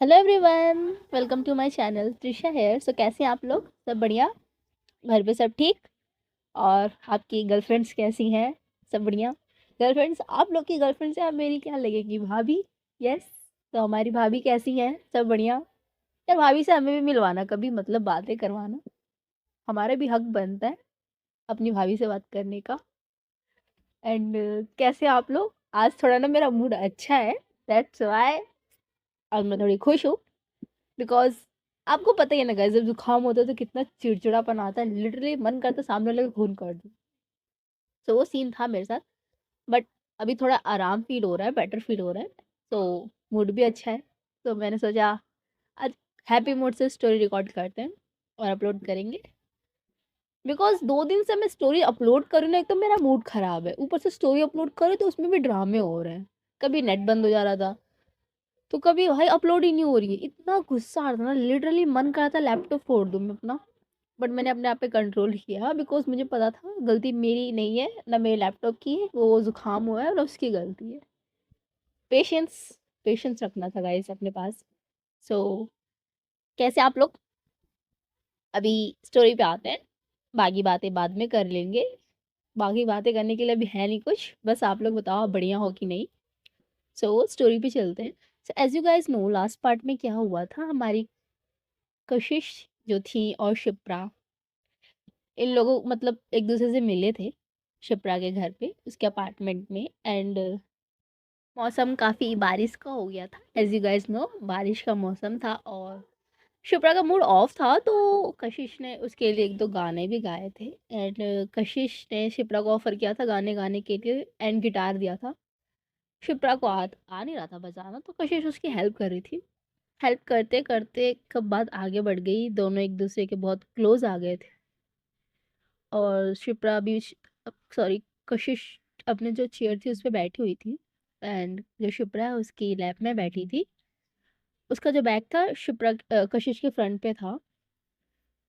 Hello everyone, welcome to my channel Trisha here. सो कैसे हैं आप लोग? सब बढ़िया? घर पे सब ठीक? और आपकी गर्लफ्रेंड्स कैसी हैं? सब बढ़िया? गर्लफ्रेंड्स, आप लोग की गर्लफ्रेंड से आप मेरी क्या लगेगी? भाभी? यस। तो हमारी भाभी कैसी हैं? सब बढ़िया? यार भाभी से हमें भी मिलवाना कभी, मतलब बातें करवाना। हमारा भी हक बनता है अपनी भाभी से बात करने का। एंड कैसे आप लोग? आज थोड़ा ना मेरा मूड अच्छा है, दैट्स वाई। और मैं थोड़ी खुश हूँ बिकॉज़ आपको पता ही है ना गाइस, जब जुकाम होता है तो कितना चिड़चिड़ापन आता है, लिटरली मन करता है सामने वाले को खून कर दूँ। सो वो सीन था मेरे साथ। बट अभी थोड़ा आराम फ़ील हो रहा है, बेटर फ़ील हो रहा है। तो मूड भी अच्छा है। तो मैंने सोचा आज हैप्पी मूड से स्टोरी रिकॉर्ड करते हैं और अपलोड करेंगे। बिकॉज़ 2 दिन से मैं स्टोरी अपलोड कर रही हूँ ना, एक तो मेरा मूड ख़राब है, ऊपर से स्टोरी अपलोड करो तो उसमें भी ड्रामे हो रहे हैं। कभी नेट बंद हो जा रहा था, तो कभी भाई अपलोड ही नहीं हो रही है। इतना गुस्सा आ रहा था ना, लिटरली मन कर रहा था लैपटॉप फोड़ दूँ मैं अपना। बट मैंने अपने आप पे कंट्रोल किया बिकॉज़ मुझे पता था गलती मेरी नहीं है, ना मेरे लैपटॉप की है, वो ज़ुकाम हुआ है और उसकी गलती है। पेशेंस, पेशेंस रखना था गाइस अपने पास। सो कैसे आप लोग? अभी स्टोरी पे आते हैं। बाकी बातें बाद में कर लेंगे। बाकी बातें करने के लिए अभी है नहीं कुछ, बस आप लोग बताओ आप बढ़िया हो कि नहीं? सो स्टोरी पे चलते हैं। So as you guys know, last part में क्या हुआ था, हमारी कशिश जो थी और शिप्रा, इन लोगों मतलब एक दूसरे से मिले थे शिप्रा के घर पे, उसके अपार्टमेंट में। एंड मौसम काफ़ी बारिश का हो गया था, एज यू गाइस नो बारिश का मौसम था और शिप्रा का मूड ऑफ था। तो कशिश ने उसके लिए एक दो गाने भी गाए थे। एंड कशिश ने शिप्रा को ऑफर किया था गाने गाने के लिए एंड गिटार दिया था। शिप्रा को आ नहीं रहा था बजाना, तो कशिश उसकी हेल्प कर रही थी। हेल्प करते करते कब बात आगे बढ़ गई, दोनों एक दूसरे के बहुत क्लोज आ गए थे। और शिप्रा भी सॉरी, कशिश अपने जो चेयर थी उस पे बैठी हुई थी। एंड जो शिप्रा है उसकी लैप में बैठी थी। उसका जो बैग था शिप्रा कशिश के फ्रंट पे था।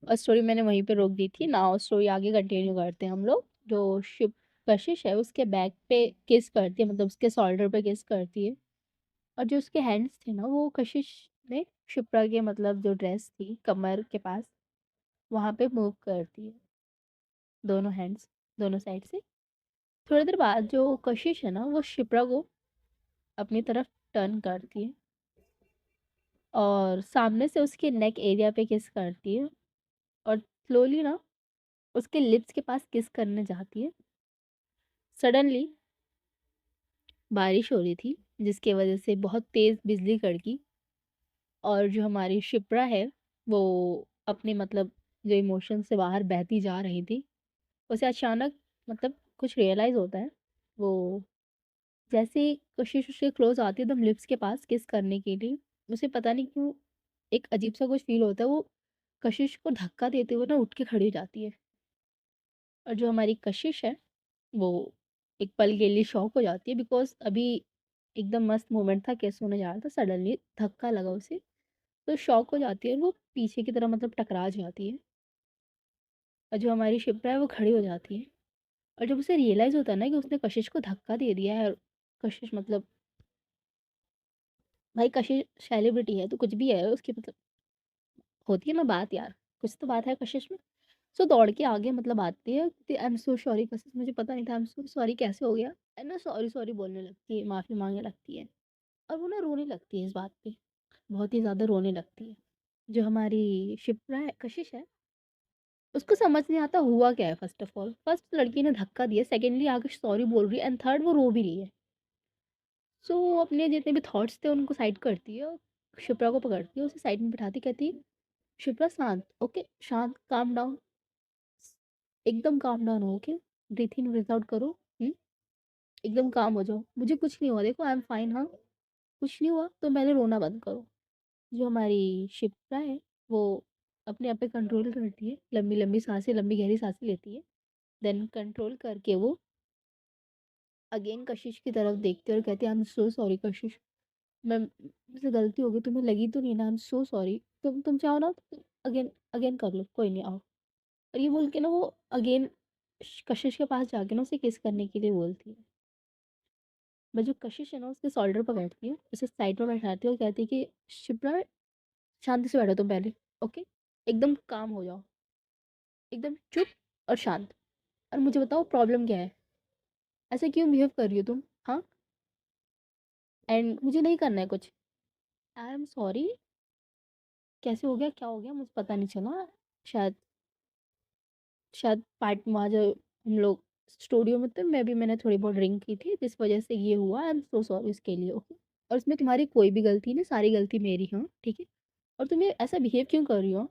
और स्टोरी मैंने वहीं पे रोक दी थी ना, स्टोरी आगे कंटिन्यू करते हैं हम लोग। जो शिप कशिश है उसके बैग पे किस करती है, मतलब उसके शोल्डर पे किस करती है। और जो उसके हैंड्स थे ना, वो कशिश ने शिप्रा के मतलब जो ड्रेस थी कमर के पास वहाँ पे मूव करती है, दोनों हैंड्स दोनों साइड से। थोड़ी देर बाद जो कशिश है ना, वो शिप्रा को अपनी तरफ टर्न करती है और सामने से उसके नेक एरिया पे किस करती है। और स्लोली ना उसके लिप्स के पास किस करने जाती है। सडनली बारिश हो रही थी जिसकी वजह से बहुत तेज़ बिजली कड़की। और जो हमारी शिप्रा है वो अपने मतलब जो इमोशन से बाहर बहती जा रही थी, उसे अचानक मतलब कुछ रियलाइज़ होता है। वो जैसे ही कशिश उसके क्लोज आती है एकदम लिप्स के पास किस करने के लिए, उसे पता नहीं क्यों एक अजीब सा कुछ फील होता है। वो कशिश को धक्का देते हुए ना उठ के खड़ी हो जाती है। और जो हमारी कशिश है वो एक पल के लिए शॉक हो जाती है बिकॉज अभी एकदम मस्त मोमेंट था, किस होने जा रहा था, सडनली धक्का लगा उसे। तो शॉक हो जाती है, वो पीछे की तरफ मतलब टकरा जाती है। और जो हमारी शिप्रा है वो खड़ी हो जाती है। और जब उसे रियलाइज़ होता है ना कि उसने कशिश को धक्का दे दिया है, और कशिश मतलब भाई कशिश सेलिब्रिटी है तो कुछ भी है उसकी मतलब होती है ना बात यार, कुछ तो बात है कशिश में। सो दौड़ के आगे मतलब आती है, आई एम सो सॉरी कशिश, मुझे पता नहीं था, आई एम सो सॉरी कैसे हो गया। एंड ना सॉरी सॉरी बोलने लगती है, माफ़ी मांगने लगती है। और वो ना रोने लगती है इस बात पे, बहुत ही ज़्यादा रोने लगती है। जो हमारी शिप्रा है, कशिश है, उसको समझ नहीं आता हुआ क्या है। फर्स्ट ऑफ ऑल, फर्स्ट लड़की ने धक्का दिया, सेकेंडली आगे सॉरी बोल रही है, एंड थर्ड वो रो भी रही है। सो वो अपने जितने भी थॉट्स थे उनको साइड करती है और शिप्रा को पकड़ती है, उसे साइड में बिठाती, कहती है शिप्रा शांत, ओके शांत, काम डाउन, एकदम काम डाउन हो, ओके, ब्रीथ इन ब्रीथ आउट करो। एकदम काम हो जाओ, मुझे कुछ नहीं हुआ, देखो आई एम फाइन, हाँ कुछ नहीं हुआ तो पहले रोना बंद करो। जो हमारी शिप्रा है वो अपने आप पे कंट्रोल करती है, लंबी लंबी सांसें, लंबी गहरी सांसें लेती है। देन कंट्रोल करके वो अगेन कशिश की तरफ देखती है और कहती है आई एम सो सॉरी कशिश, मैं मुझसे गलती हो गई, तुम्हें लगी तो नहीं ना, आई एम सो सॉरी, तुम चाहो ना तो अगेन अगेन कर लो, कोई नहीं, आओ। और ये बोल के ना वो अगेन कशिश के पास जाके ना उसे किस करने के लिए बोलती है। मैं जो कशिश है ना उसके शोल्डर पर बैठती है, उसे साइड में बैठाती है और कहती है कि शिप्रा शांति से बैठो तुम पहले, ओके, एकदम काम हो जाओ, एकदम चुप और शांत, और मुझे बताओ प्रॉब्लम क्या है, ऐसे क्यों बिहेव कर रही हो तुम, हाँ, एंड मुझे नहीं करना है कुछ। आई एम सॉरी, कैसे हो गया, क्या हो गया, मुझे पता नहीं चला, शायद शायद पार्ट वहाँ जो हम लोग स्टूडियो में थे, मैंने थोड़ी बहुत ड्रिंक की थी, जिस वजह से ये हुआ, आई एम सो सॉरी उसके लिए, ओके। और इसमें तुम्हारी कोई भी गलती नहीं, सारी गलती मेरी, हाँ ठीक है। और तुम ये ऐसा बिहेव क्यों कर रही हो,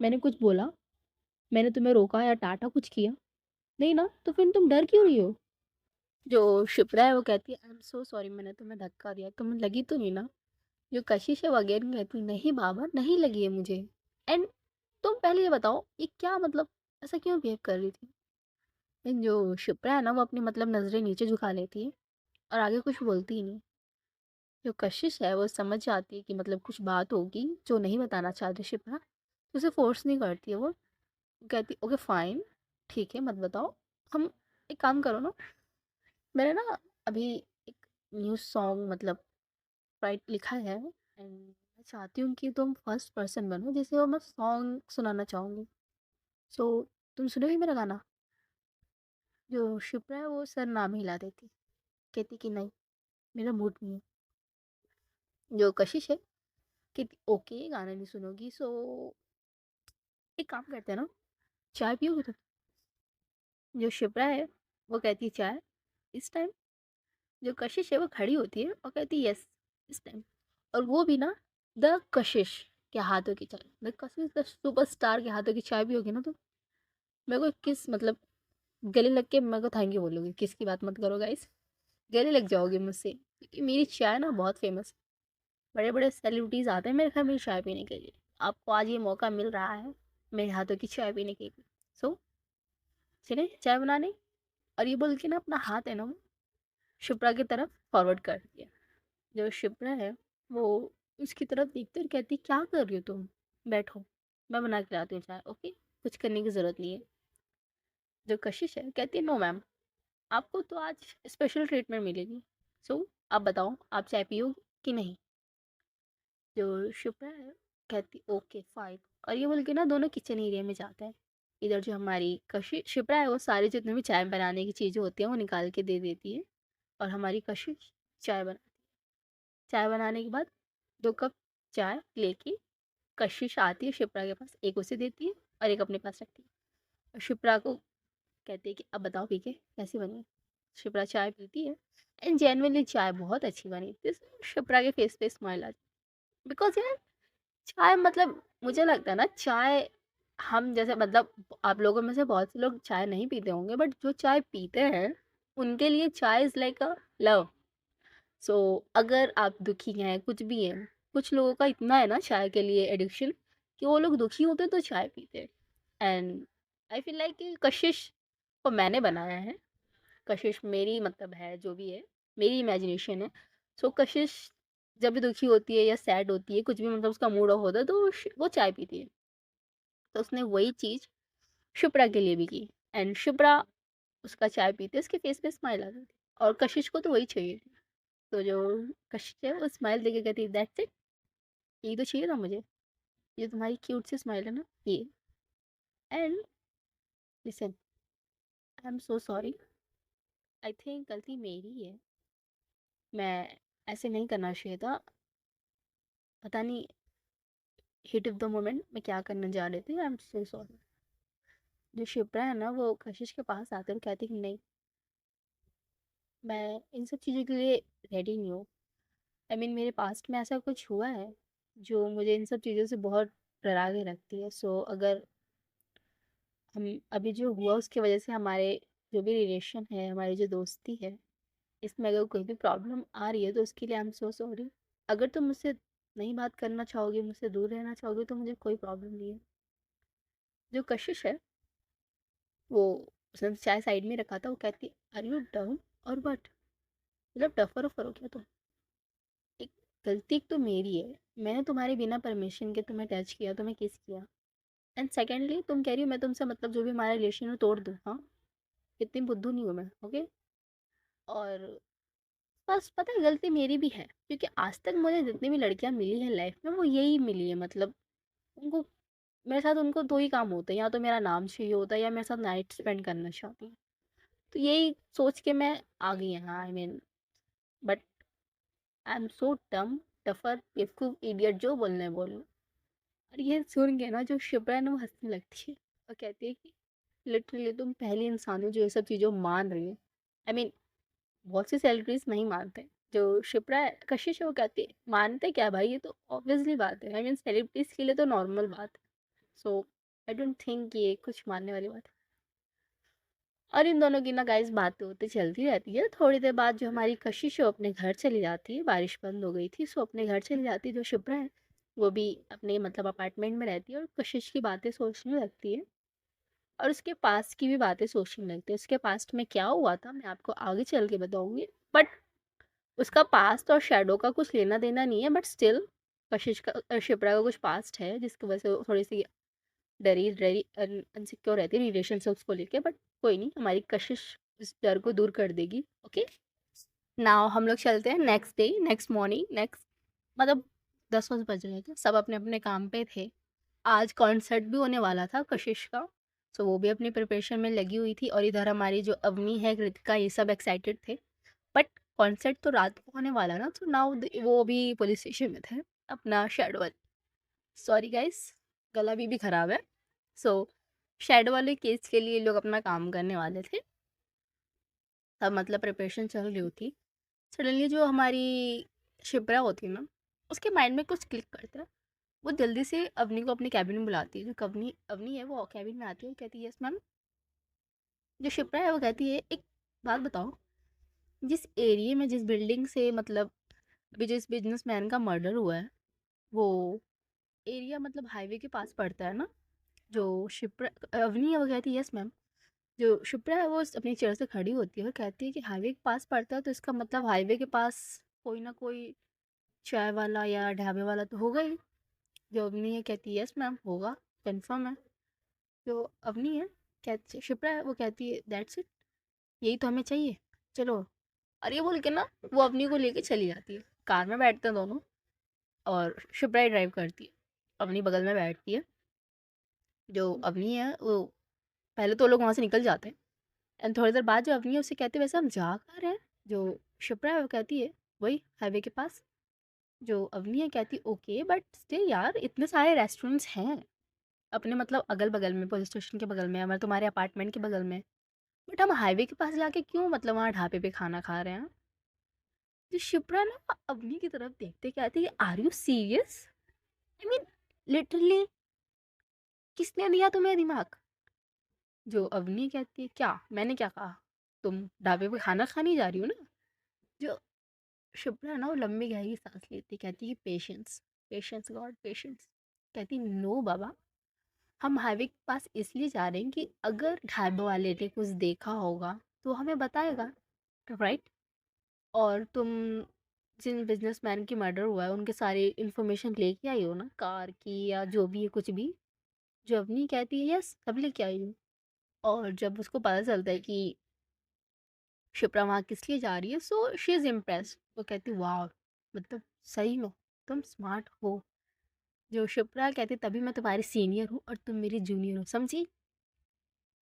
मैंने कुछ बोला, मैंने तुम्हें रोका या टाटा कुछ किया, नहीं ना, तो फिर तुम डर क्यों रही हो। जो शिप्रा है वो कहती है आई एम सो सॉरी, मैंने तुम्हें धक्का दिया, तुम्हें लगी तो नहीं ना। जो कशिश है वो अगेन कहती नहीं बाबा, नहीं लगी है मुझे। एंड तुम पहले ये बताओ ये क्या मतलब, ऐसा क्यों बिहेव कर रही थी। लेकिन जो शिप्रा है ना वो अपनी मतलब नज़रें नीचे झुका लेती है और आगे कुछ बोलती ही नहीं। जो कशिश है वो समझ जाती है कि मतलब कुछ बात होगी जो नहीं बताना चाहती शिप्रा, तो उसे फोर्स नहीं करती है वो कहती ओके फाइन, ठीक है मत बताओ। हम एक काम करो ना, मैंने ना अभी एक न्यू सॉन्ग मतलब राइट लिखा है, एंड मैं चाहती हूँ कि तुम फर्स्ट पर्सन बनो जैसे वो मैं सॉन्ग सुनाना चाहूँगी। सो तुम सुनोगी मेरा गाना। जो शिप्रा है वो सर नाम हिला देती, कहती कि नहीं मेरा मूड नहीं है। जो कशिश है कहती ओके गाना नहीं सुनोगी, सो एक काम करते हैं ना, चाय पियोगे तुम। जो शिप्रा है वो कहती है चाय, इस टाइम। जो कशिश है वो खड़ी होती है और कहती है यस, इस टाइम। और वो भी ना द कशिश के हाथों की चाय, द कशिश द सुपरस्टार के हाथों की चाय भी होगी ना, तो मेरे को किस मतलब गले लग के मेरे को थैंक यू बोलोगे, किसकी बात मत करो गाइस, गले लग जाओगे मुझसे, क्योंकि मेरी चाय ना बहुत फेमस है। बड़े बड़े सेलिब्रिटीज़ आते हैं मेरे घर मेरी चाय पीने के लिए, आपको आज ये मौका मिल रहा है मेरे हाथों की चाय पीने के लिए। सो चले चाय बनाने। और ये बोल के ना अपना हाथ है ना वो शिप्रा की तरफ फॉरवर्ड कर दिया। जो शिप्रा है वो उसकी तरफ देखते और कहती क्या कर रही हो तुम, बैठो मैं बना के लाती हूँ चाय, ओके, कुछ करने की ज़रूरत नहीं है। जो कशिश है कहती है नो मैम, आपको तो आज स्पेशल ट्रीटमेंट मिलेगी। सो आप बताओ आप चाय पियोगे कि नहीं। जो शिप्रा है कहती ओके फाइन, और ये बोल के ना दोनों किचन एरिया में जाते हैं। इधर जो हमारी कशिश शिप्रा है वो सारी जितने भी चाय बनाने की चीज़ें होती हैं वो निकाल के दे देती है, और हमारी कशिश चाय बनाती है। चाय बनाने के बाद 2 कप चाय लेके कशिश आती है शिप्रा के पास, एक उसे देती है और एक अपने पास रखती है, और शिप्रा को कहती है कि अब बताओ पी के कैसी बनी है। शिप्रा चाय पीती है एंड जेन्युइनली चाय बहुत अच्छी बनी थी। शिप्रा के फेस पे स्माइल आ जाती, बिकॉज यार चाय मतलब मुझे लगता है ना चाय, हम जैसे मतलब आप लोगों में से बहुत से लोग चाय नहीं पीते होंगे, बट जो चाय पीते हैं उनके लिए चाय इज़ लाइक अ लव। सो अगर आप दुखी हैं कुछ भी हैं, कुछ लोगों का इतना है ना चाय के लिए एडिक्शन कि वो लोग दुखी होते हैं तो चाय पीते हैं। एंड आई फील लाइक कि कशिश को मैंने बनाया है, कशिश मेरी मतलब है जो भी है, मेरी इमेजिनेशन है। सो कशिश जब भी दुखी होती है या सैड होती है कुछ भी मतलब उसका मूड ऑफ होता है तो वो चाय पीती है। तो उसने वही चीज़ शिप्रा के लिए भी की, एंड शिप्रा उसका चाय पीते उसके फेस पे स्माइल आ जाती है, और कशिश को तो वही चाहिए थी। तो जो कशिश है वो स्माइल देके कहती है दैट्स इट, यही तो चाहिए था मुझे, ये तुम्हारी क्यूट सी स्माइल है ना ये। And listen, I am so sorry, I think गलती मेरी है, मैं ऐसे नहीं करना चाहिए था, पता नहीं हिट ऑफ द मोमेंट मैं क्या करने जा रही थी, आई एम सो सॉरी। जो शिप्रा है ना वो कशिश के पास आकर कहती कि नहीं मैं इन सब चीज़ों के लिए रेडी नहीं हूँ। आई मीन मेरे पास्ट में ऐसा कुछ हुआ है जो मुझे इन सब चीज़ों से बहुत डरा के रखती है। सो अगर हम अभी जो हुआ उसकी वजह से हमारे जो भी रिलेशन है, हमारी जो दोस्ती है, इसमें अगर कोई भी प्रॉब्लम आ रही है तो उसके लिए आई एम सो सॉरी। अगर तुम मुझसे नहीं बात करना चाहोगे, मुझसे दूर रहना चाहोगे तो मुझे कोई प्रॉब्लम नहीं है। जो कशिश है वो उसने चाय साइड में रखा था, वो कहती आर यू डम और वट, मतलब डफर उफर हो क्या तुम। एक गलती तो मेरी है, मैंने तुम्हारे बिना परमिशन के तुम्हें टच किया, तुम्हें किस किया। एंड सेकेंडली तुम कह रही हो मैं तुमसे मतलब जो भी हमारा रिलेशन है तोड़ दूँ, हाँ, इतनी बुद्धू नहीं हूँ मैं, ओके। और पास पता है गलती मेरी भी है, क्योंकि आज तक मुझे जितनी भी लड़कियां मिली हैं लाइफ में वो यही मिली है। मतलब उनको मेरे साथ उनको दो ही काम होते हैं, या तो मेरा नाम चाहिए होता है या मेरे साथ नाइट स्पेंड करना चाहती है। तो यही सोच के मैं आ गई यहाँ, I mean, but I am so टम, टफर, बेवकूफ, इडियट, जो बोलना है बोलो। और ये सुन के ना जो शिप्रा है ना वो हंसने लगती है और कहती है कि लिटरली तुम पहली इंसान हो जो ये सब चीज़ों मान रही है। आई मीन बहुत सी सेलिब्रिटीज नहीं मानते। जो शिप्रा है, कशिश है, वो कहती है मानते क्या भाई, ये तो ऑब्वियसली बात है। आई मीन सेलिब्रिटीज के लिए तो नॉर्मल बात है। सो आई डोंट थिंक ये कुछ मानने वाली बात है। और इन दोनों की ना गाइस बातें होती चलती रहती है। थोड़ी देर बाद जो हमारी कशिश है वो अपने घर चली जाती है। बारिश बंद हो गई थी, सो अपने घर चली जाती है। जो शिप्रा है वो भी अपने मतलब अपार्टमेंट में रहती है और कशिश की बातें सोचने लगती है और उसके पास्ट की भी बातें सोचने लगती है। उसके पास्ट में क्या हुआ था मैं आपको आगे चल के बताऊंगी, बट उसका पास्ट और शैडो का कुछ लेना देना नहीं है। बट स्टिल कशिश का शिप्रा का कुछ पास्ट है जिसकी वजह से वो थोड़ी सी डरी डरी अनसिक्योर रहती है रिलेशनशिप्स को लेके। बट कोई नहीं, हमारी कशिश इस डर को दूर कर देगी। ओके, नाउ हम लोग चलते हैं next day, next morning, next मतलब 10 बज रहे थे, सब अपने अपने काम पे थे। आज कॉन्सर्ट भी होने वाला था कशिश का, सो वो भी अपनी प्रिपरेशन में लगी हुई थी। और इधर हमारी जो अवनी है, कृतिका, ये सब एक्साइटेड थे। बट कॉन्सर्ट तो रात को होने वाला ना, तो नाउ वो भी पुलिस स्टेशन में थे अपना शेडो वाले, सॉरी गाइस, गला भी खराब है। सो शेडो वाले केस के लिए लोग अपना काम करने वाले थे, तब मतलब प्रिपरेशन चल रही होती। सडनली जो हमारी शिप्रा होती है ना, उसके माइंड में कुछ क्लिक करता है। वो जल्दी से अवनी को अपने कैबिन में बुलाती है। जो अवनी अवनी है वो कैबिन में आती है और कहती है यस मैम। जो शिप्रा है वो कहती है एक बात बताओ, जिस एरिया में, जिस बिल्डिंग से मतलब अभी जिस बिजनेसमैन का मर्डर हुआ है, वो एरिया मतलब हाईवे के पास पड़ता है ना। जो शिप्रा अवनी है वो कहती है यस मैम। जो शिप्रा है वो अपनी चेयर से खड़ी होती है और कहती है कि हाईवे के पास पड़ता है तो इसका मतलब हाईवे के पास कोई ना कोई चाय वाला या ढाबे वाला तो होगा ही। जो अवनी है कहती है यस मैम होगा, कंफर्म है। जो अवनी है कहती शिप्रा है वो कहती है दैट्स इट, यही तो हमें चाहिए, चलो। और ये बोल के ना वो अवनी को लेके चली जाती है। कार में बैठते हैं दोनों और शिप्रा ही ड्राइव करती है, अवनी बगल में बैठती है। जो अवनी है वो पहले तो लोग वहाँ से निकल जाते हैं एंड थोड़ी देर बाद जो अवनी है उससे कहते हैं वैसे हम जा कहाँ रहे हैं। जो शिप्रा है वो कहती है वही हाईवे के पास। जो अवनी है कहती है ओके बट स्टिल यार इतने सारे रेस्टोरेंट्स हैं अपने मतलब अगल बगल में, पुलिस स्टेशन के बगल में, हमारे तुम्हारे अपार्टमेंट के बगल में, बट हम हाईवे के पास जाके क्यों मतलब वहाँ ढाबे पे खाना खा रहे हैं। जो शिप्रा ना अवनी की तरफ देखते कहती है are you serious, I mean literally किसने दिया तुम्हें दिमाग। जो अवनी कहती है क्या मैंने क्या कहा, तुम ढाबे पे खाना खाने जा रही हो ना। जो शिप्रा ना वो लंबी गहरी सांस लेती कहती है पेशेंस, पेशेंस गॉड पेशेंस। कहती नो बाबा, हम हाईवे के पास इसलिए जा रहे हैं कि अगर ढाबे वाले ने कुछ देखा होगा तो हमें बताएगा, राइट। और तुम जिन बिजनेसमैन की मर्डर हुआ है उनके सारे इन्फॉर्मेशन लेके आई हो ना, कार की या जो भी है कुछ भी। जो अपनी कहती है यस सब लेके आई हूँ। और जब उसको पता चलता है कि शिप्रा वहाँ किस लिए जा रही है, सो शी इज़ इम्प्रेस्ड। वो कहती वाह, मतलब सही में तुम स्मार्ट हो। जो शिप्रा कहती तभी मैं तुम्हारी सीनियर हूँ और तुम मेरी जूनियर हो, समझी।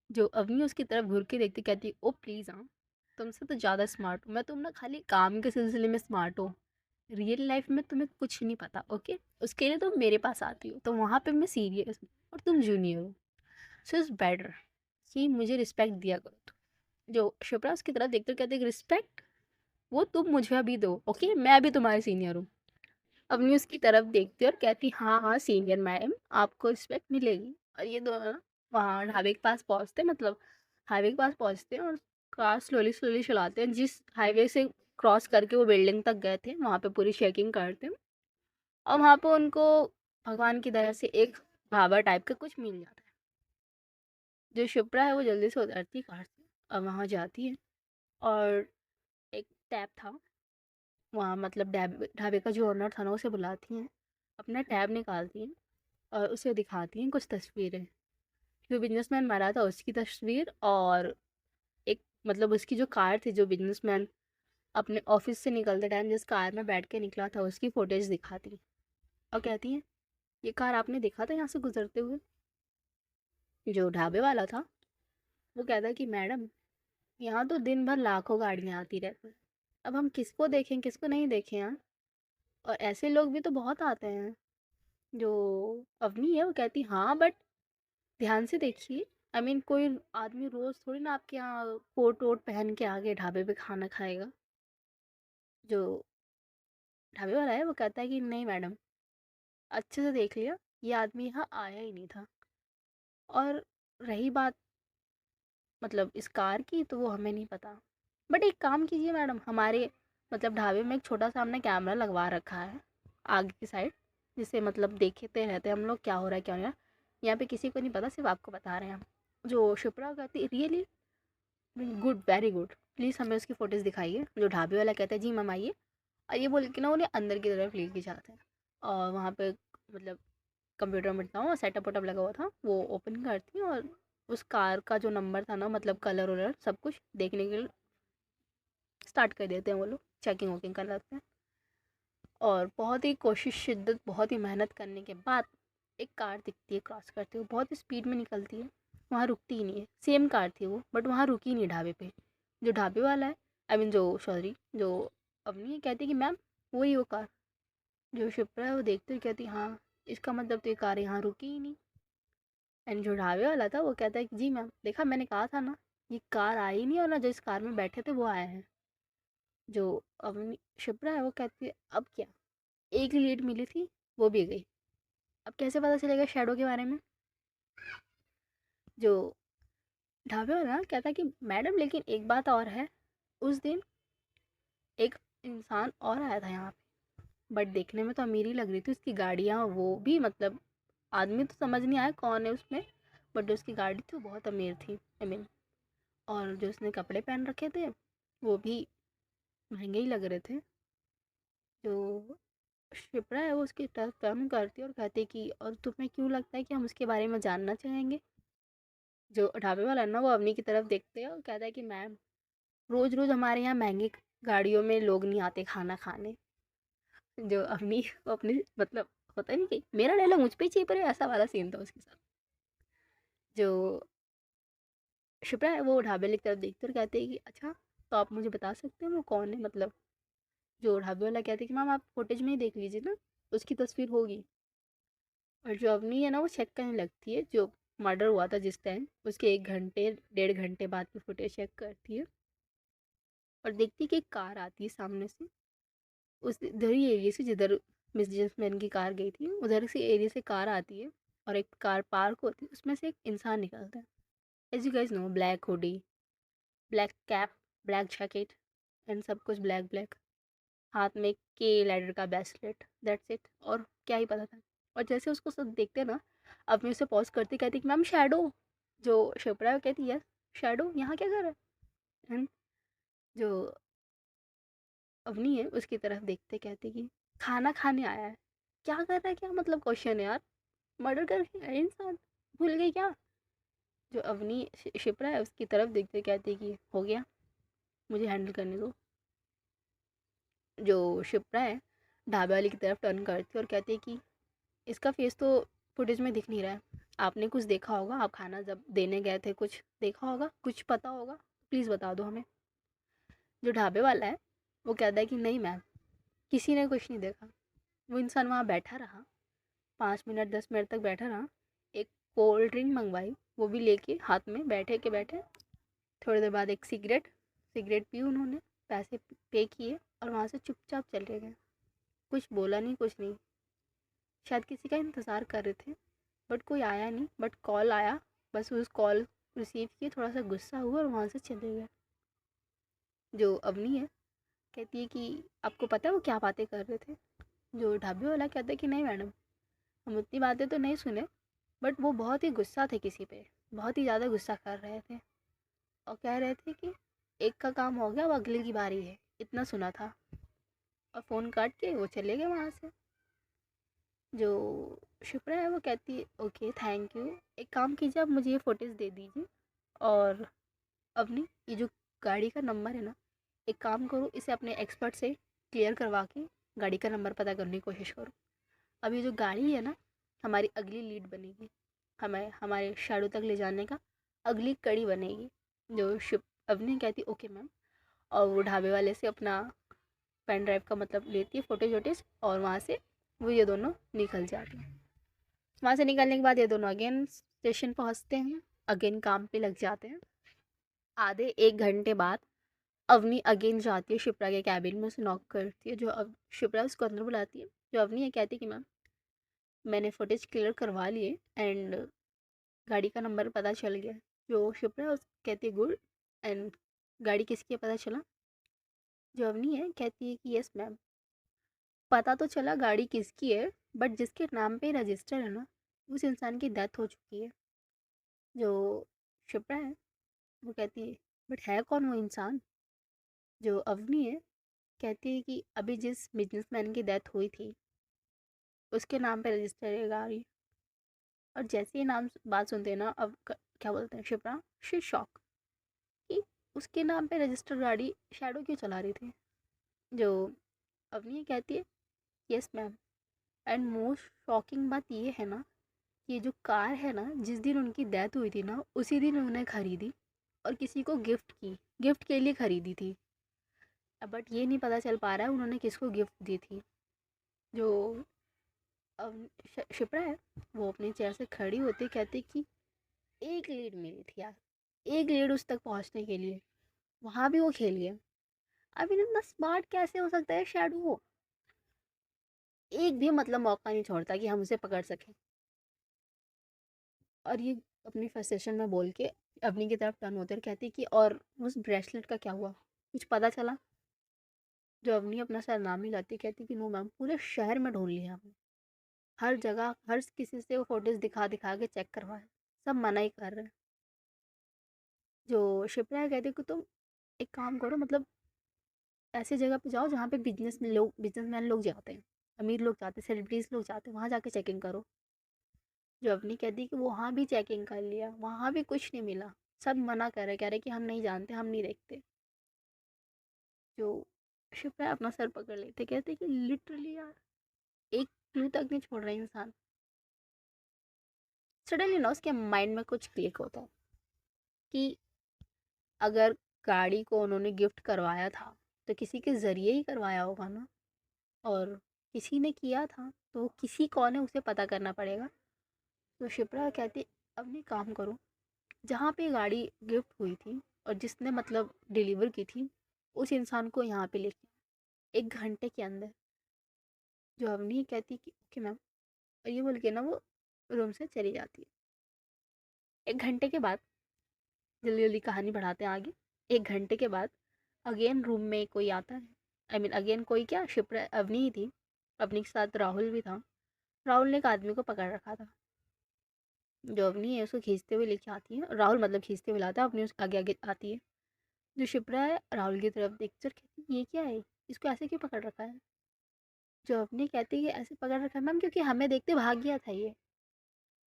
जो अवनी उसकी तरफ घूर के देखती कहती ओ प्लीज़ हाँ, तुमसे तो ज़्यादा स्मार्ट हूँ मैं, तुम ना खाली काम के सिलसिले में स्मार्ट हो, रियल लाइफ में तुम्हें कुछ नहीं पता। ओके, उसके लिए तुम मेरे पास आती हो तो वहाँ पे मैं सीरियस हूँ और तुम जूनियर हो, सो इज़ बेटर कि मुझे रिस्पेक्ट दिया करो तुम। जो शिप्रा उसकी तरफ देखते कहते रिस्पेक्ट वो तुम मुझे अभी दो, ओके, मैं अभी तुम्हारी सीनियर हूँ। अवनी उसकी तरफ देखती है और कहती हाँ हाँ सीनियर मैडम आपको रिस्पेक्ट मिलेगी। और ये दोनों ना वहाँ ढाबे के पास पहुँचते मतलब हाईवे के पास पहुँचते हैं और कार स्लोली स्लोली चलाते हैं। जिस हाईवे से क्रॉस करके वो बिल्डिंग तक गए थे वहाँ पे पूरी चेकिंग करते हैं और वहाँ पे उनको भगवान की दया से एक ढाबा टाइप का कुछ मिल जाता है। जो शिप्रा है वो जल्दी से उतरती है कार से और वहाँ जाती है और एक टैब था वहाँ मतलब ढाबे का जो ओनर था ना उसे बुलाती हैं, अपना टैब निकालती हैं और उसे दिखाती हैं कुछ तस्वीरें। जो बिजनेसमैन मरा था उसकी तस्वीर और एक मतलब उसकी जो कार थी जो बिजनेसमैन अपने ऑफिस से निकलते टाइम जिस कार में बैठ के निकला था उसकी फुटेज दिखाती और कहती है ये कार आपने देखा था यहाँ से गुजरते हुए। जो ढाबे वाला था वो कहता है कि मैडम यहाँ तो दिन भर लाखों गाड़ियाँ आती रहती हैं, अब हम किसको देखें किसको नहीं देखें यहाँ, और ऐसे लोग भी तो बहुत आते हैं। जो अवनी है वो कहती हाँ बट ध्यान से देखिए, आई मीन कोई आदमी रोज थोड़ी ना आपके यहाँ कोट वोट पहन के आगे ढाबे पे खाना खाएगा। जो ढाबे वाला है वो कहता है कि नहीं मैडम, अच्छे से देख लिया, ये आदमी यहाँ आया ही नहीं था। और रही बात मतलब इस कार की, तो वो हमें नहीं पता। बट एक काम कीजिए मैडम, हमारे मतलब ढाबे में एक छोटा सा हमने कैमरा लगवा रखा है आगे की साइड, जिससे मतलब देखते रहते हैं हम लोग क्या हो रहा है क्या नहीं हो रहा है। यहाँ पे किसी को नहीं पता, सिर्फ आपको बता रहे हैं हम। जो शिप्रा कहती really good very good, please हमें उसकी फ़ोटोज़ दिखाइए। जो ढाबे वाला कहता है जी मैम आइए, और ये बोल के ना उन्हें अंदर की तरफ लेके जाते हैं। और वहाँ पे मतलब कंप्यूटर में था, सेटअप वेटअप लगा हुआ था, वो ओपन करती हैं और उस कार का जो नंबर था ना, मतलब कलर वलर सब कुछ देखने के लिए स्टार्ट कर देते हैं। वो लोग चेकिंग वोकिंग कर लेते हैं और बहुत ही कोशिश शिद्दत बहुत ही मेहनत करने के बाद एक कार दिखती है क्रॉस करते हुए, बहुत ही स्पीड में निकलती है, वहाँ रुकती ही नहीं है। सेम कार थी वो बट वहाँ रुकी नहीं ढाबे पे। जो ढाबे वाला है आई मीन जो सॉरी जो अवनी है कहती है कि मैम वही वो कार। जो शिप्रा है वो देखते हुए कहती हाँ, इसका मतलब तो ये कार यहाँ रुकी ही नहीं। एंड जो ढाबे वाला था वो कहता है कि जी मैम देखा मैंने कहा था ना, ये कार आई ही नहीं और ना जो इस कार में बैठे थे वो आए हैं। जो अवनी शिप्रा है वो कहती है अब क्या, एक लीड मिली थी वो भी गई, अब कैसे पता चलेगा शैडो के बारे में। जो ढाबे वाला ना कहता है कि मैडम लेकिन एक बात और है, उस दिन एक इंसान और आया था यहाँ पे, बट देखने में तो अमीर ही लग रही थी उसकी गाड़ियाँ, वो भी मतलब आदमी तो समझ नहीं आया कौन है उसमें, बट जो उसकी गाड़ी थी वो बहुत अमीर थी आई मीन। और जो उसने कपड़े पहन रखे थे वो भी महंगे ही लग रहे थे। जो शिप्रा है वो उसकी तरफ टर्न करती है और कहती है कि और तुम्हें क्यों लगता है कि हम उसके बारे में जानना चाहेंगे। जो ढाबे वाला है ना वो अवनी की तरफ देखते हैं और कहता है कि मैम रोज़ रोज़ हमारे यहाँ महंगी गाड़ियों में लोग नहीं आते खाना खाने। जो अवनी वो अपनी मतलब होता नहीं कि मेरा डायलॉग मुझ पे ही चाहिए, पर ऐसा वाला सीन था उसके साथ। जो शिप्रा है वो ढाबे की तरफ देखते और कहते हैं कि अच्छा तो आप मुझे बता सकते हैं वो कौन है मतलब। जो ढाबे वाला कहते हैं कि मैम आप फुटेज में ही देख लीजिए ना, उसकी तस्वीर होगी। और जो अवनी है ना वो चेक करने लगती है, जो मर्डर हुआ था जिस टाइम उसके 1 घंटे 1.5 घंटे बाद की फुटेज चेक करती है और देखती है कि एक कार आती है सामने से, उस इधर ही एरिया से जिधर मिस जेसमैन की कार गई थी उधर से एरिया से कार आती है और एक कार पार्क होती है, उसमें से एक इंसान निकलता है। As you guys know, black hoodie, black cap, black jacket and सब कुछ ब्लैक ब्लैक, हाथ में के लैडर का ब्रेसलेट, दैट्स इट, और क्या ही पता था। और जैसे उसको सब देखते ना, अब मैं उसे पॉज करती कहती कि मैम शैडो। जो शिप्रा है वो कहती यस शैडो यहाँ क्या कर रहा है। एंड जो अवनी है उसकी तरफ देखते कहती कि खाना खाने आया है, क्या कर रहा है, क्या मतलब क्वेश्चन है यार, मर्डर करके आया इंसान, भूल गई क्या। जो अवनी शिप्रा है उसकी तरफ देखते कहती कि हो गया, मुझे हैंडल करने दो। जो शिप्रा है ढाबे वाली की तरफ टर्न करती है और कहती है कि इसका फेस तो फुटेज में दिख नहीं रहा है, आपने कुछ देखा होगा, आप खाना जब देने गए थे कुछ देखा होगा, कुछ पता होगा, प्लीज़ बता दो हमें। जो ड्राइवर वाला है वो कहता है कि नहीं मैम, किसी ने कुछ नहीं देखा। वो इंसान वहाँ बैठा रहा, 5 मिनट 10 मिनट तक बैठा रहा, एक कोल्ड ड्रिंक मंगवाई, वो भी लेके हाथ में बैठे के बैठे। थोड़ी देर बाद एक सिगरेट सिगरेट पी उन्होंने, पैसे पे किए और वहाँ से चुपचाप चले गए। कुछ बोला नहीं कुछ नहीं, शायद किसी का इंतज़ार कर रहे थे बट कोई आया नहीं, बट कॉल आया, बस उस कॉल रिसीव किए, थोड़ा सा गुस्सा हुआ और वहाँ से चले गए। जो अवनी है कहती है कि आपको पता है वो क्या बातें कर रहे थे। जो ढाबे वाला कहता है कि नहीं मैडम, हम उतनी बातें तो नहीं सुने, बट वो बहुत ही गुस्सा थे किसी पे, बहुत ही ज़्यादा गुस्सा कर रहे थे और कह रहे थे कि एक का काम हो गया, अब अगले की बारी है, इतना सुना था। और फ़ोन काट के वो चले गए वहाँ से। जो शिप्रा है वो कहती है ओके थैंक यू, एक काम कीजिए आप मुझे ये फुटेज दे दीजिए, और अपनी ये जो गाड़ी का नंबर है ना, एक काम करो, इसे अपने एक्सपर्ट से क्लियर करवा के गाड़ी का नंबर पता करने की कोशिश करो। अब ये जो गाड़ी है ना, हमारी अगली लीड बनेगी, हमें हमारे शैडो तक ले जाने का अगली कड़ी बनेगी। जो शिप अवनी कहती ओके मैम, और वो ढाबे वाले से अपना पेन ड्राइव का मतलब लेती है फोटो वोटेज, और वहाँ से वो ये दोनों निकल जाते हैं। वहाँ से निकलने के बाद ये दोनों अगेन स्टेशन पहुँचते हैं, अगेन काम पे लग जाते हैं। आधे 1 घंटे बाद अवनी अगेन जाती है शिप्रा के कैबिन में, उसे नॉक करती है। जो अब शिप्रा उसको अंदर बुलाती है। जो अवनी है कहती है कि मैम मैंने फुटेज क्लियर करवा लिए एंड गाड़ी का नंबर पता चल गया। जो शिप्रा है उस कहती है गुड, एंड गाड़ी किसकी है पता चला। जो अवनी है कहती है कि यस मैम, पता तो चला गाड़ी किसकी है, बट जिसके नाम पे रजिस्टर है ना, उस इंसान की डेथ हो चुकी है। जो शिप्रा है वो कहती है बट है कौन वो इंसान। जो अवनी है कहती है कि अभी जिस बिजनेसमैन की डेथ हुई थी उसके नाम पे रजिस्टर है गाड़ी। और जैसे ही नाम बात सुनते हैं ना, अब क्या बोलते हैं शिप्रा, शी शॉक कि उसके नाम पे रजिस्टर गाड़ी शैडो क्यों चला रही थी। जो अवनी कहती है yes ma'am, and most shocking बात ये है ना, ये जो कार है ना, जिस दिन उनकी डेथ हुई थी ना, उसी दिन उन्होंने खरीदी और किसी को गिफ्ट की, गिफ्ट के लिए खरीदी थी। बट ये नहीं पता चल पा रहा है उन्होंने किसको गिफ्ट दी थी। जो अब शिप्रा है वो अपनी चेयर से खड़ी होती कहती कि एक लीड मिली थी यार, एक लीड उस तक पहुंचने के लिए, वहां भी वो खेल गया। अब इतना स्मार्ट कैसे हो सकता है शैडो, वो एक भी मतलब मौका नहीं छोड़ता कि हम उसे पकड़ सकें। और ये अपनी फ्रस्ट्रेशन में बोल के अपनी की तरफ टर्न होते और कहती कि और उस ब्रेसलेट का क्या हुआ, कुछ पता चला। जो अवनी अपना सरनामा लाती कहती कि नो मैम, पूरे शहर में ढूंढ लिया हमने, हर जगह हर किसी से वो फोटोज दिखा दिखा के चेक करवाए, सब मना ही कर रहे हैं। जो शिप्रा कहती कि तुम एक काम करो, मतलब ऐसी जगह पे जाओ जहाँ पे बिजनेसमैन लोग जाते हैं, अमीर लोग जाते हैं, सेलिब्रिटीज लोग जाते हैं, वहाँ जाके चेकिंग करो। जो अपनी कहती कि वहाँ भी चेकिंग कर लिया, वहाँ भी कुछ नहीं मिला, सब मना कर रहे, कह रहे कि हम नहीं जानते, हम नहीं देखते। जो शिप्रा अपना सर पकड़ लेते कहते कि लिटरली यार एक क्लू तक नहीं छोड़ रहा इंसान। सडनली ना उसके माइंड में कुछ क्लिक होता है कि अगर गाड़ी को उन्होंने गिफ्ट करवाया था तो किसी के ज़रिए ही करवाया होगा ना, और किसी ने किया था तो किसी कौन है उसे पता करना पड़ेगा। तो शिप्रा कहती अब नहीं काम करो, जहाँ पे गाड़ी गिफ्ट हुई थी और जिसने मतलब डिलीवर की थी उस इंसान को यहाँ पे लेके 1 घंटे के अंदर। जो अवनी कहती कि ओके मैम, और ये बोल के ना वो रूम से चली जाती है। 1 घंटे के बाद जल्दी जल्दी कहानी बढ़ाते हैं आगे। 1 घंटे के बाद अगेन रूम में कोई आता है, आई मीन अगेन कोई क्या, शिप्रा अवनी ही थी, अवनी के साथ राहुल भी था। राहुल ने एक आदमी को पकड़ रखा था। जो अवनी है उसको खींचते हुए लेके आती है, राहुल मतलब खींचते हुए लाता है, अपनी उस आगे आगे आती है। जो शिप्रा है राहुल की तरफ देखकर कहती है ये क्या है, इसको ऐसे क्यों पकड़ रखा है। जो अवनी कहती है कि ऐसे पकड़ रखा है मैम क्योंकि हमें देखते भाग गया था ये,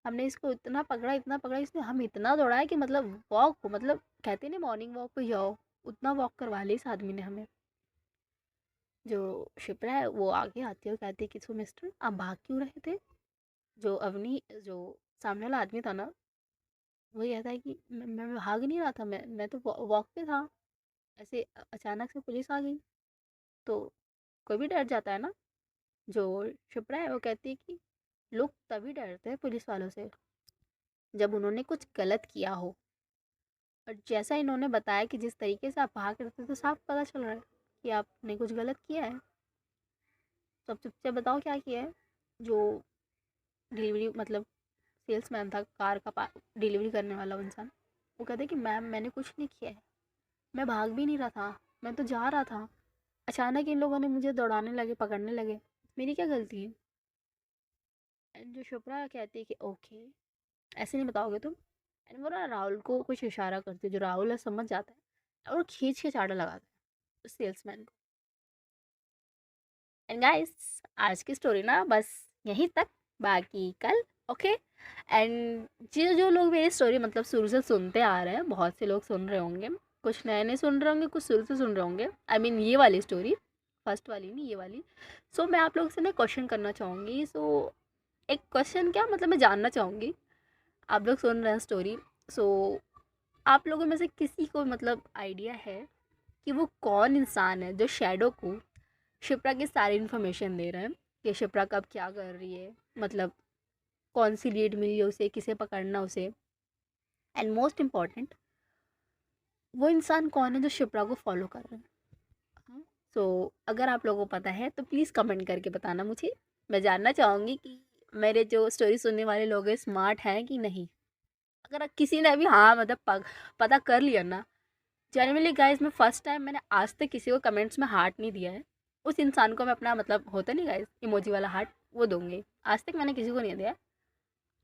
हमने इसको इतना पकड़ा, इसने हम इतना दौड़ाया कि मतलब वॉक हो, मतलब कहते नहीं मॉर्निंग वॉक पे जाओ, उतना वॉक करवा लिया इस आदमी ने हमें। जो शिप्रा है वो आगे आती है और कहती है कि सो मिस्टर आप भाग क्यों रहे थे। जो अवनी जो सामने वाला आदमी था ना, वो कहता है कि मैं भाग नहीं रहा था, मैं तो वॉक पे था, ऐसे अचानक से पुलिस आ गई तो कोई भी डर जाता है ना। जो शिप्रा है वो कहती है कि लोग तभी डरते हैं पुलिस वालों से जब उन्होंने कुछ गलत किया हो, और जैसा इन्होंने बताया कि जिस तरीके से आप भाग रहे थे तो साफ पता चल रहा है कि आपने कुछ गलत किया है। तो अब चुपचाप बताओ क्या किया है। जो डिलीवरी मतलब सेल्समैन था, कार का डिलीवरी करने वाला वो इंसान, वो कहते कि मैम मैंने कुछ नहीं किया है, मैं भाग भी नहीं रहा था, मैं तो जा रहा था, अचानक इन लोगों ने मुझे दौड़ाने लगे, पकड़ने लगे, मेरी क्या गलती है। एंड जो शुभ्रा कहती है कि ओके ऐसे नहीं बताओगे तुम। एंड वो ना राहुल को कुछ इशारा करती है, जो राहुल है समझ जाता है और खींच के चाटा लगाता है उस सेल्समैन को। एंड गाइस आज की स्टोरी ना बस यहीं तक, बाकी कल। ओके। एंड जो जो लोग मेरी स्टोरी मतलब शुरू से सुनते आ रहे हैं, बहुत से लोग सुन रहे होंगे, कुछ नए नए सुन रहे होंगे, कुछ शुरू से सुन रहे होंगे। आई मीन ये वाली स्टोरी, फर्स्ट वाली नहीं, ये वाली। सो मैं आप लोगों से ना क्वेश्चन करना चाहूँगी। सो एक क्वेश्चन क्या मतलब, मैं जानना चाहूँगी, आप लोग सुन रहे हैं स्टोरी। सो आप लोगों में से किसी को मतलब आइडिया है कि वो कौन इंसान है जो शैडो को शिप्रा की सारी इन्फॉर्मेशन दे रहा है कि शिप्रा कब क्या कर रही है, मतलब कौन सी लीड मिली है उसे, किसे पकड़ना उसे, एंड मोस्ट इम्पॉर्टेंट वो इंसान कौन है जो शिप्रा को फॉलो कर रहा है। सो अगर आप लोगों को पता है तो प्लीज़ कमेंट करके बताना मुझे। मैं जानना चाहूँगी कि मेरे जो स्टोरी सुनने वाले लोग हैं स्मार्ट हैं कि नहीं। अगर किसी ने अभी हाँ मतलब पता कर लिया ना, जेन्युइनली गाइस, मैं फर्स्ट टाइम मैंने आज तक किसी को कमेंट्स में हार्ट नहीं दिया है। उस इंसान को मैं अपना मतलब होता नहीं गाइस इमोजी वाला हार्ट, वो दूंगी। आज तक मैंने किसी को नहीं दिया।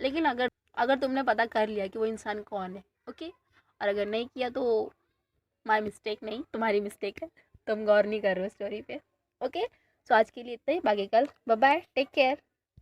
लेकिन अगर अगर तुमने पता कर लिया कि वो इंसान कौन है, ओके, और अगर नहीं किया तो माय मिस्टेक नहीं, तुम्हारी मिस्टेक है, तुम गौर नहीं कर रहे हो स्टोरी पे। ओके, सो आज के लिए इतना ही, बाकी कल। Bye bye, take care.